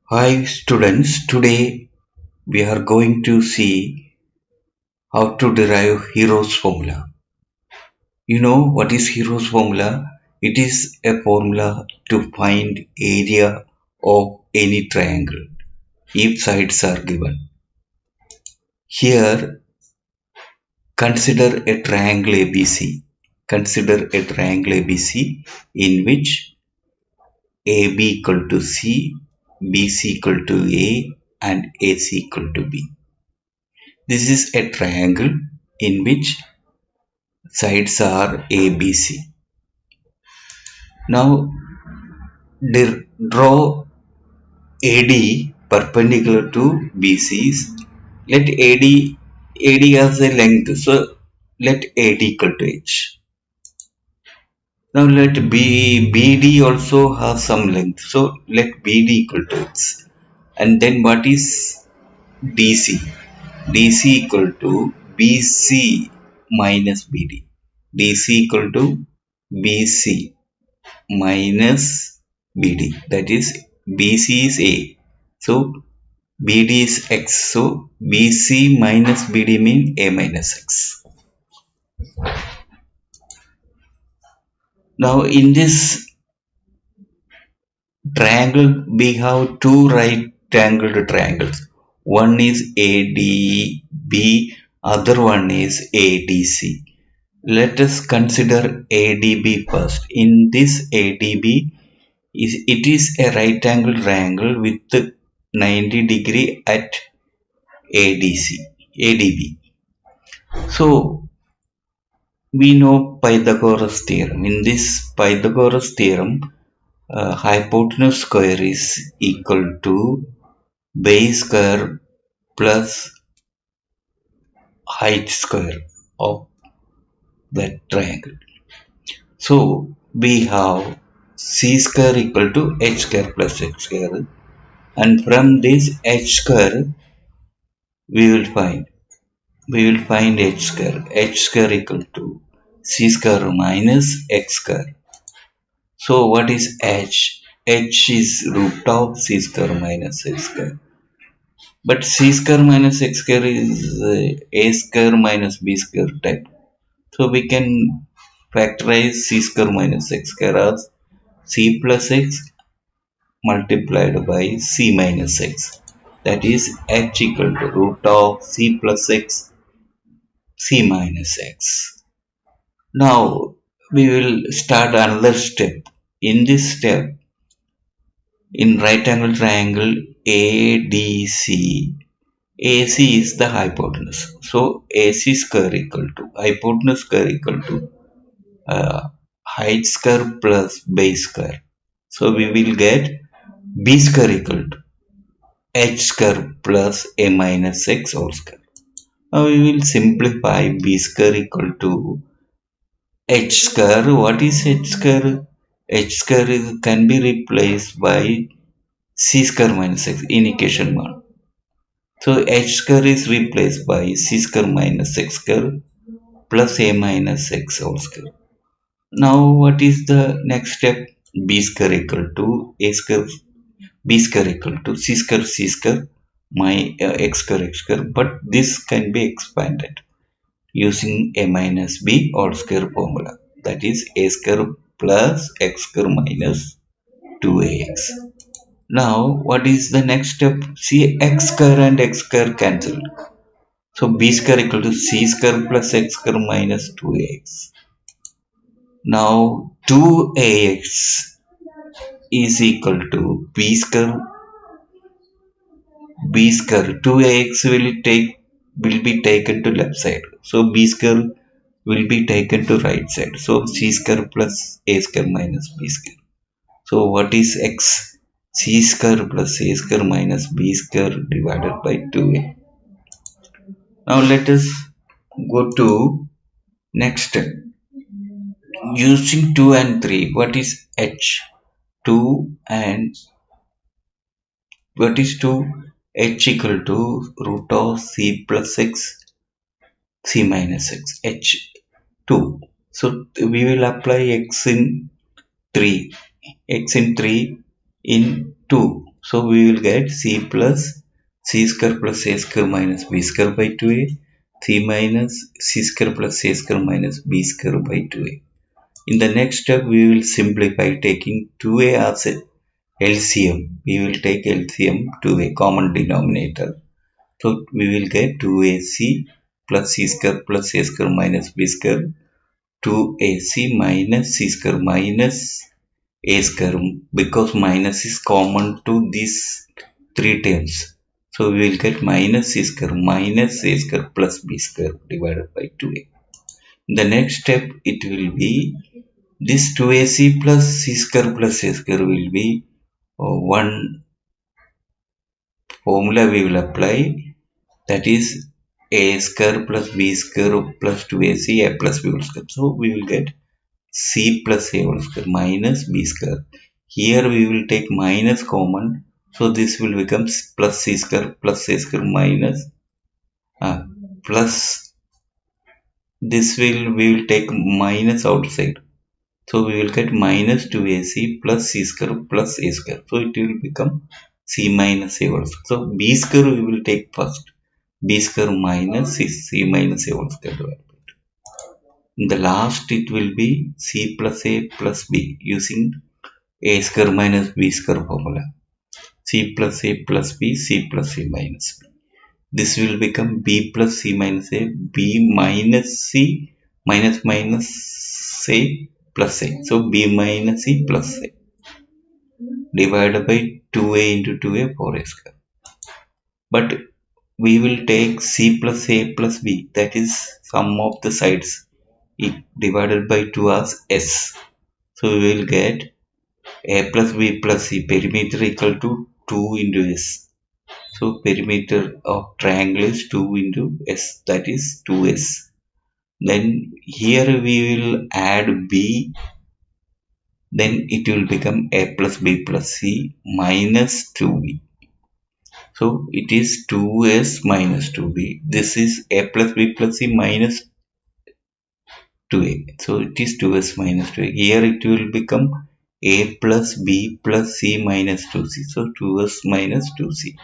Hi students, today we are going to see how to derive Hero's formula. You know what is Hero's formula? It is a formula to find area of any triangle if sides are given. Here, consider a triangle ABC. Consider a triangle ABC in which AB equal to C, BC equal to A and AC equal to B. This is a triangle in which sides are ABC. Now draw AD perpendicular to BC's. Let AD has a length, so let AD equal to H. Now let BD also have some length, so let BD equal to H. And then what is DC? DC equal to BC minus BD. DC equal to BC minus BD, that is BC is A, so BD is X, so BC minus BD means A minus X. Now in this triangle we have two right angled triangles. One is ADB, other one is ADC. Let us consider ADB first. In this ADB, it is a right angle triangle with 90 degree at ADB. So we know Pythagoras theorem. In this Pythagoras theorem, hypotenuse square is equal to base square plus height square of that triangle. So we have c square equal to h square plus x square, and from this h square we will find h square. H square equal to c square minus x square. So what is h? H is root of c square minus x square. But c square minus x square is a square minus b square type. So we can factorize c square minus x square as c plus x multiplied by c minus x. That is h equal to root of c plus x, c minus x. Now we will start another step. In this step, in right angle triangle ADC, AC is the hypotenuse. So AC square equal to hypotenuse square equal to height square plus base square. So we will get B square equal to H square plus A minus X whole square. Now we will simplify B square equal to H square. What is H square? H square can be replaced by C square minus X in equation 1. So H square is replaced by C square minus X square plus A minus X whole square. Now what is the next step? B square equal to A square, B square equal to C square my X square, but this can be expanded using A minus B whole square formula, that is A square plus X square minus 2AX. Now what is the next step? See, X square and X square cancelled. So B square equal to C square plus X square minus 2AX. Now 2AX is equal to B square. 2AX will be taken to left side. So B square will be taken to right side. So C square plus A square minus B square. So what is X? C square plus A square minus B square divided by 2A. Now let us go to next step. Using 2 and 3, what is H? 2 and what is 2? H equal to root of C plus X, C minus X, H 2. So we will apply X in 3 in 2. So we will get c plus c square plus a square minus b square by 2a, c minus c square plus a square minus b square by 2a. In the next step, we will simplify taking 2a as a LCM. We will take LCM to a common denominator. So we will get 2ac plus c square plus a square minus b square, 2ac minus c square minus a square, because minus is common to these three terms. So we will get minus c square minus a square plus b square divided by 2a. In the next step, it will be this 2ac plus c square plus a square will be one formula we will apply, that is a square plus b square plus 2ac a plus b whole square. So we will get c plus a whole square minus b square. Here we will take minus common, so this will become plus c square plus a square minus plus this we will take minus outside. So we will get minus 2ac plus c square plus a square. So it will become c minus a whole square. So b square we will take first. B square minus c minus a whole square divided by 2. In the last it will be c plus a plus b using a square minus b square formula. C plus a plus b, c plus a minus b. This will become b plus c minus a, b minus c minus minus a plus a. So b minus c plus a divided by 2a into 2a 4a square. But we will take c plus a plus b, that is sum of the sides, divided by 2 as s. So we will get a plus b plus c perimeter equal to 2 into s. So perimeter of triangle is 2 into s, that is 2s. Then here we will add b, then it will become a plus b plus c minus 2b. So it is 2s minus 2b. This is a plus b plus c minus 2a. So it is 2s minus 2a. Here it will become a plus b plus c minus 2c. So 2s minus 2c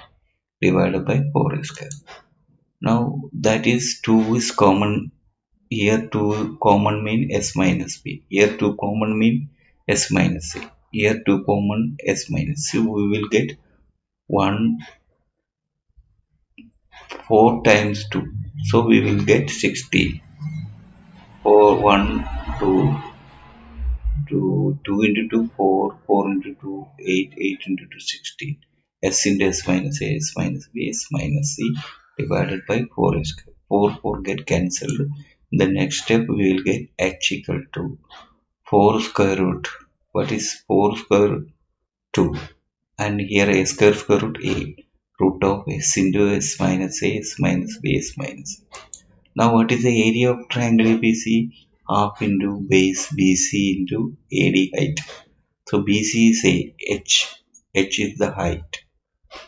divided by 4a square. Now that is 2 is common. Here 2 common mean s minus b. Here 2 common mean s minus c. Here 2 common s minus c. We will get 1 4 times 2. So we will get 60. 4 1 2 2 into 2 4, 4 into 2 8, 8 into 2 16. S into s minus a, s minus b, s minus c divided by 4 square. 4 4 get cancelled. In the next step we will get h equal to 4 square root. What is 4 square root? 2. And here a square root a, root of s into s minus a, s minus b, s minus c. Now what is the area of triangle ABC? Half into base BC into AD height. So BC is a h. H is the height.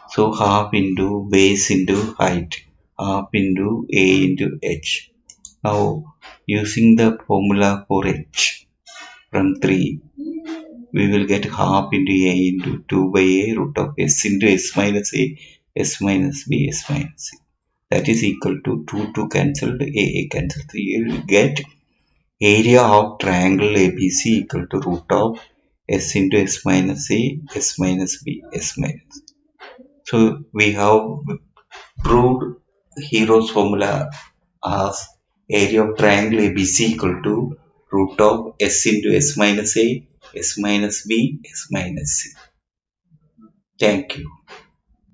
So half into base into height. Half into A into h. Now using the formula for h from 3, we will get half into a into 2 by a root of s into s minus a, s minus b, s minus c. That is equal to 2 cancelled, a cancelled. So you will get area of triangle ABC equal to root of s into s minus a, s minus b, s minus c. So we have proved Hero's formula as area of triangle ABC equal to root of s into s minus a, s minus b, s minus c. Thank you.